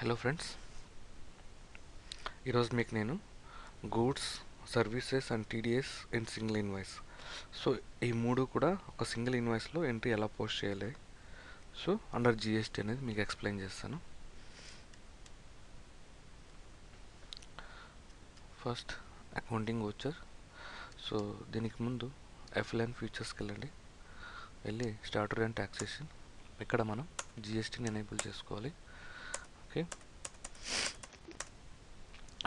Hello friends, ఈరోజు మీకు నేను goods, services and TDS in single invoice. So ఈ మూడు కూడా ఒక సింగిల్ ఇన్వాయిస్లో ఎంట్రీ ఎలా పోస్ట్ చేయాలి, సో అండర్ జిఎస్టీ అనేది మీకు ఎక్స్ప్లెయిన్ చేస్తాను. First accounting voucher. సో దీనికి ముందు ఎఫ్ఎల్ఎన్ ఫీచర్స్కి వెళ్ళి స్టార్టర్ అండ్ ట్యాక్సేషన్. ఇక్కడ మనం జిఎస్టీని ఎనేబుల్ చేసుకోవాలి. ఓకే,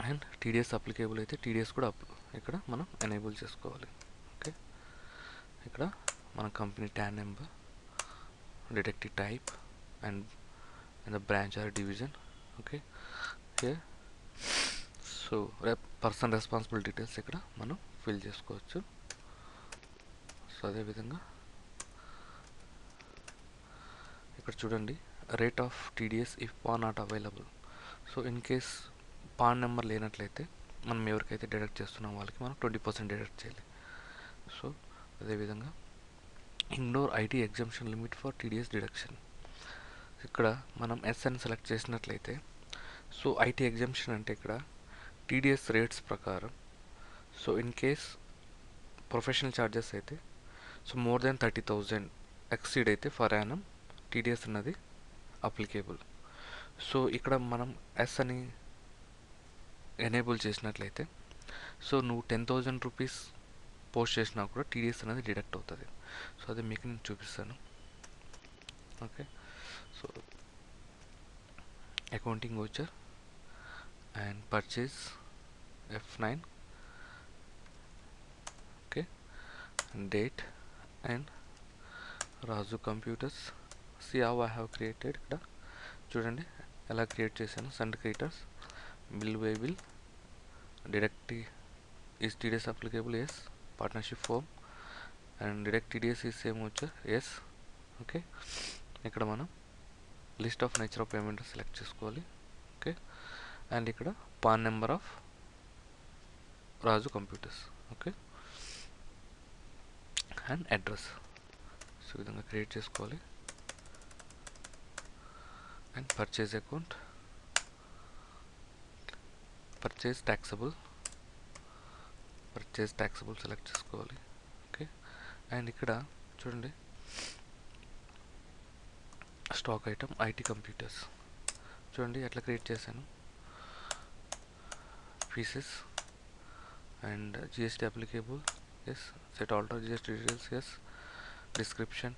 అండ్ టీడీఎస్ అప్లికేబుల్ అయితే టీడీఎస్ కూడా ఇక్కడ మనం ఎనేబుల్ చేసుకోవాలి. ఓకే, ఇక్కడ మన company TAN number, detective type and the branch or division. Okay, here so person responsible details ఇక్కడ మనం ఫిల్ చేసుకోవచ్చు. సో అదేవిధంగా ఇక్కడ చూడండి, rate of TDS if PAN not available. So in case PAN number లేనట్లయితే మనం ఎవరికైతే డిడక్ట్ చేస్తున్నాం వాళ్ళకి మనం 20% డిడక్ట్ చేయాలి. సో అదేవిధంగా ignore IT exemption limit for TDS deduction. ఇక్కడ మనం ఎస్ అని సెలెక్ట్ చేసినట్లయితే, సో ఐటీ ఎగ్జంప్షన్ అంటే ఇక్కడ టీడీఎస్ రేట్స్ ప్రకారం, so in case professional charges అయితే సో మోర్ దెన్ 30,000 ఎక్సీడ్ అయితే ఫర్ యానం టీడీఎస్ అన్నది అప్లికేబుల్. సో ఇక్కడ మనం ఎస్ అని ఎనేబుల్ చేసినట్లయితే, సో నువ్వు 10,000 రూపీస్ పోస్ట్ చేసినా కూడా టీడీఎస్ అనేది డిడక్ట్ అవుతుంది. సో అది మీకు నేను చూపిస్తాను. Okay, so accounting voucher and purchase F9. Okay, date and Raju Computers. See how I have created. ఇక్కడ చూడండి ఎలా క్రియేట్ చేశాను. సండ్ క్రియేటర్స్, బిల్ వేబుల్, deductible is TDS applicable, yes. Partnership form and direct TDS is same voucher, yes. Okay, ఇక్కడ మనం list of nature of payment select చేసుకోవాలి. Okay, and ఇక్కడ pan number of Raju computers. Okay, and address. So ఈ విధంగా create చేసుకోవాలి. And purchase account, purchase taxable select చేసుకోవాలి. Okay, and ఇక్కడ చూడండి స్టాక్ ఐటమ్ ఐటీ కంప్యూటర్స్. చూడండి ఎట్లా క్రియేట్ చేశాను. Pieces and GST applicable, yes. Set alter GST details, yes. Description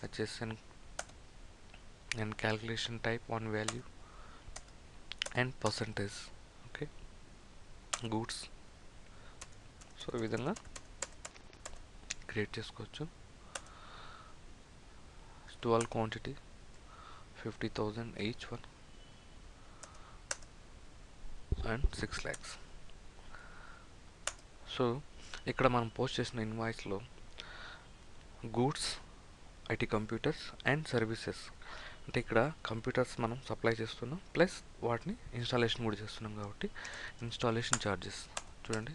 HSN and calculation type on value and percentage. Okay, goods. So ఈ విధంగా create చేసుకోవచ్చు. 12 quantity 50,000 each one and 6 lakhs. So ఇక్కడ మనం post చేసిన ఇన్వాయిస్లో goods, IT computers and services అంటే ఇక్కడ computers మనం సప్లై చేస్తున్నాం ప్లస్ వాటిని ఇన్స్టాలేషన్ కూడా చేస్తున్నాం కాబట్టి ఇన్స్టాలేషన్ ఛార్జెస్ చూడండి.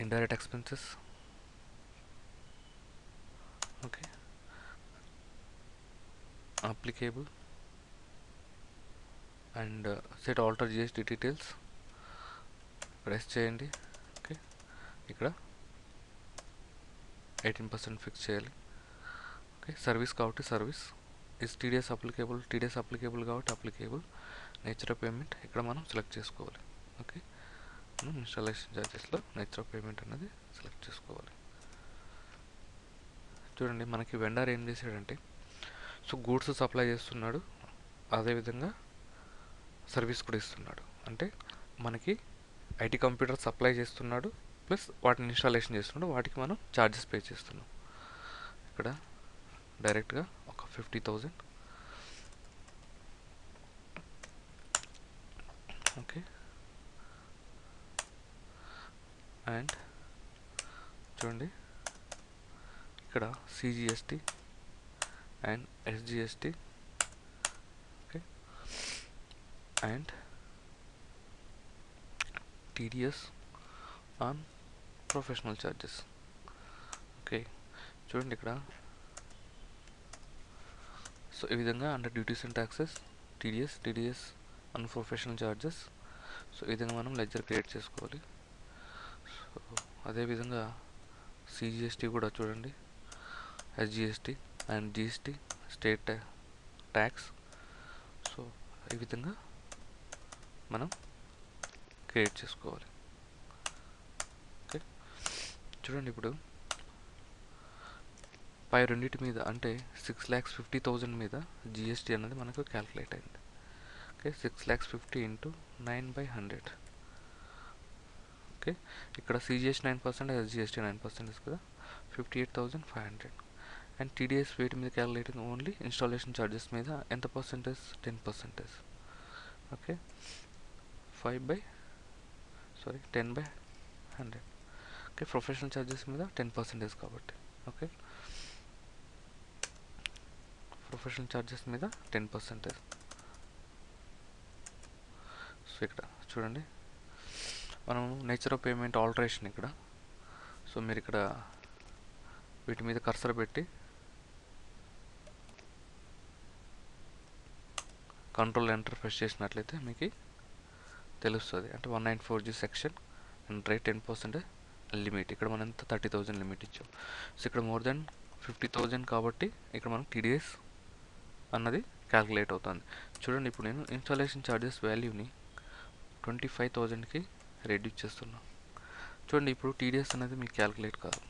Indirect expenses, okay, applicable and set alter GST details press చేయండి. ఓకే, ఇక్కడ 18% ఫిక్స్ చేయాలి. ఓకే, సర్వీస్ కాబట్టి సర్వీస్ ఇస్ టీడీఎస్ అప్లికేబుల్ కాబట్టి అప్లికేబుల్. నేచర్ ఆఫ్ పేమెంట్ ఇక్కడ మనం సెలెక్ట్ చేసుకోవాలి. ఓకే, మనం ఇన్స్టాలేషన్ ఛార్జెస్లో నేచర్ ఆఫ్ పేమెంట్ అనేది సెలెక్ట్ చేసుకోవాలి. చూడండి మనకి వెండర్ ఏం చేశాడంటే, సో గూడ్స్ సప్లై చేస్తున్నాడు, అదేవిధంగా సర్వీస్ కూడా ఇస్తున్నాడు. అంటే మనకి ఐటీ కంప్యూటర్ సప్లై చేస్తున్నాడు ప్లస్ వాటిని ఇన్స్టాలేషన్ చేస్తున్నాడు, వాటికి మనం ఛార్జెస్ పే చేస్తున్నాం. ఇక్కడ డైరెక్ట్గా ఒక 50,000. ఓకే, అండ్ చూడండి ఇక్కడ CGST and SGST. Okay, and TDS on professional charges. Okay, చూడండి ఇక్కడ. సో ఈ విధంగా under duties and taxes TDS an professional charges. So ఈ విధంగా మనం లెడ్జర్ క్రియేట్ చేసుకోవాలి. సో అదేవిధంగా సిజిఎస్టీ కూడా చూడండి, SGST and GST, state tax. So ఈ విధంగా మనం క్రియేట్ చేసుకోవాలి. ఓకే, చూడండి ఇప్పుడు పై రెండింటి మీద అంటే 6,50,000 మీద జిఎస్టీ అనేది మనకు క్యాల్కులేట్ అయింది. Okay, 6,50,000 into 9/100. ఓకే, ఇక్కడ సిజిఎస్టీ 9%, ఎస్జిఎస్టీ 9% కదా, 58,500. అండ్ టీడీఎస్ వీటి మీద క్యాల్కులేటింగ్ ఓన్లీ ఇన్స్టాలేషన్ ఛార్జెస్ మీద ఎంత percentage, 10%. Okay, 10/100. Okay, professional charges మీద 10% కాబట్టి. ఓకే, ప్రొఫెషనల్ ఛార్జెస్ మీద 10%. సో ఇక్కడ చూడండి, మనం నేచర్ ఆఫ్ పేమెంట్ ఆల్టరేషన్ ఇక్కడ. సో మీరు ఇక్కడ వీటి మీద కర్సర్ పెట్టి కంట్రోల్ ఎంటర్ ప్రెస్ చేసినట్లయితే మీకు తెలుస్తుంది. అంటే 194G section and rate 10% limit. ఇక్కడ మనం ఎంత 30,000 లిమిట్ ఇచ్చాం. సో ఇక్కడ మోర్ దెన్ 50,000 కాబట్టి ఇక్కడ మనం టీడీఎస్ అన్నది క్యాల్కులేట్ అవుతుంది. చూడండి, ఇప్పుడు నేను ఇన్స్టాలేషన్ ఛార్జెస్ వాల్యూని 25,000కి రెడ్యూస్ చేస్తున్నాను. చూడండి, ఇప్పుడు టీడీఎస్ అనేది మీకు క్యాల్కులేట్ కాదు.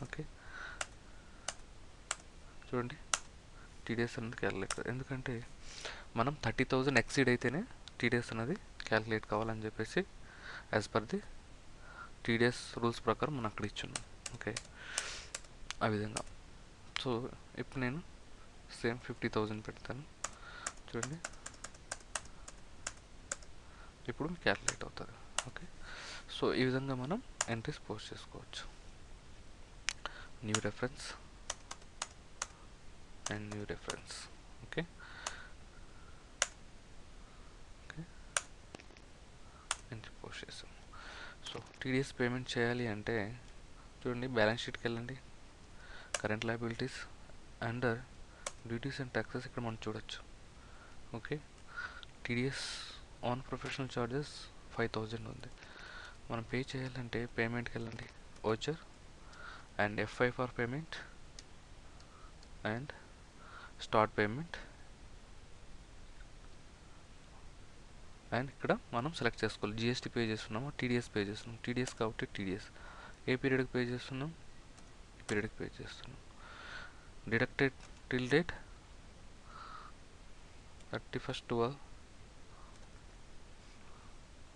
ఓకే, చూడండి, టీడీఎస్ అనేది క్యాల్కులేట్ కాదు. ఎందుకంటే మనం 30,000 ఎక్సీడ్ అయితేనే టీడీఎస్ అనేది క్యాల్కులేట్ కావాలని చెప్పేసి as per the TDS rules ప్రకారం మనం అక్కడ ఇచ్చున్నాం. ఓకే, ఆ విధంగా. సో ఇప్పుడు నేను సేమ్ 50,000 పెడతాను. చూడండి, ఇప్పుడు క్యాల్కులేట్ అవుతుంది. ఓకే, సో ఈ విధంగా మనం ఎంట్రీస్ పోస్ట్ చేసుకోవచ్చు. New reference and new reference. Okay, entry post చేసాం. సో టీడీఎస్ పేమెంట్ చేయాలి అంటే చూడండి, బ్యాలెన్స్ షీట్కి వెళ్ళండి, current liabilities, under duties and taxes ఇక్కడ మనం చూడొచ్చు. Okay, TDS on professional charges 5,000 ఉంది. మనం పే చేయాలంటే పేమెంట్కి వెళ్ళండి, voucher and F5 for payment and start payment. And ఇక్కడ మనం సెలెక్ట్ చేసుకోవాలి, జిఎస్టీ పే చేస్తున్నామా, టీడీఎస్ పే చేస్తున్నాం. టీడీఎస్ కాబట్టి టీడీఎస్. ఏ పీరియడ్కి పే చేస్తున్నాం, ఈ పీరియడ్కి పే చేస్తున్నాం. Deducted till date 31/12.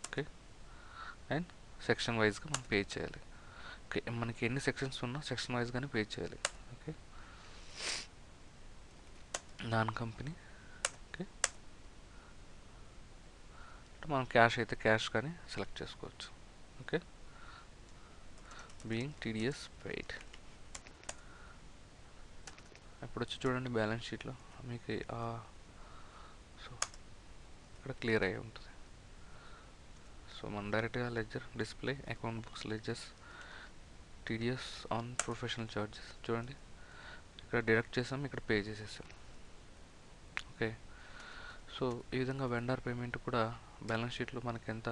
Okay, and section వైజ్గా మనం పే చేయాలి. ఓకే, మనకి ఎన్ని సెక్షన్స్ ఉన్నా సెక్షన్ వైజ్గానే పే చేయాలి. Okay, non company. ఓకే, మనం క్యాష్ అయితే క్యాష్ కానీ సెలెక్ట్ చేసుకోవచ్చు. Okay, being TDS paid. ఇప్పుడు వచ్చి చూడండి, బ్యాలెన్స్ షీట్లో మీకు సో ఇక్కడ క్లియర్ అయ్యి ఉంటుంది. సో మనం డైరెక్ట్గా ledger display account books ledgers TDS on professional charges చూడండి, ఇక్కడ డిడక్ట్ చేసాం, ఇక్కడ పే చేసేసాం. ఓకే, సో ఈ విధంగా వెండర్ పేమెంట్ కూడా బ్యాలెన్స్ షీట్లో మనకి ఎంత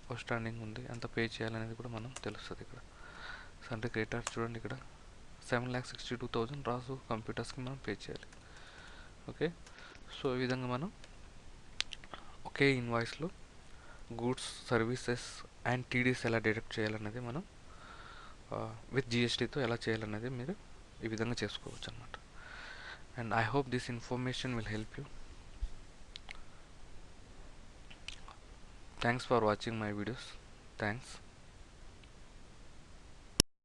అవుట్ స్టాండింగ్ ఉంది, ఎంత పే చేయాలనేది కూడా మనం తెలుస్తుంది. ఇక్కడ సండే క్రియేటర్ చూడండి, ఇక్కడ 7,62,000 రాసు కంప్యూటర్స్కి మనం పే చేయాలి. ఓకే, సో ఈ విధంగా మనం ఒకే ఇన్వాయిస్లో గూడ్స్, సర్వీసెస్ అండ్ టీడీఎస్ ఎలా డిడక్ట్ చేయాలనేది మనం విత్ జిఎస్టీతో ఎలా చేయాలనేది మీరు ఈ విధంగా చేసుకోవచ్చు అన్నమాట. And I hope this information will help you. Thanks for watching my videos. Thanks.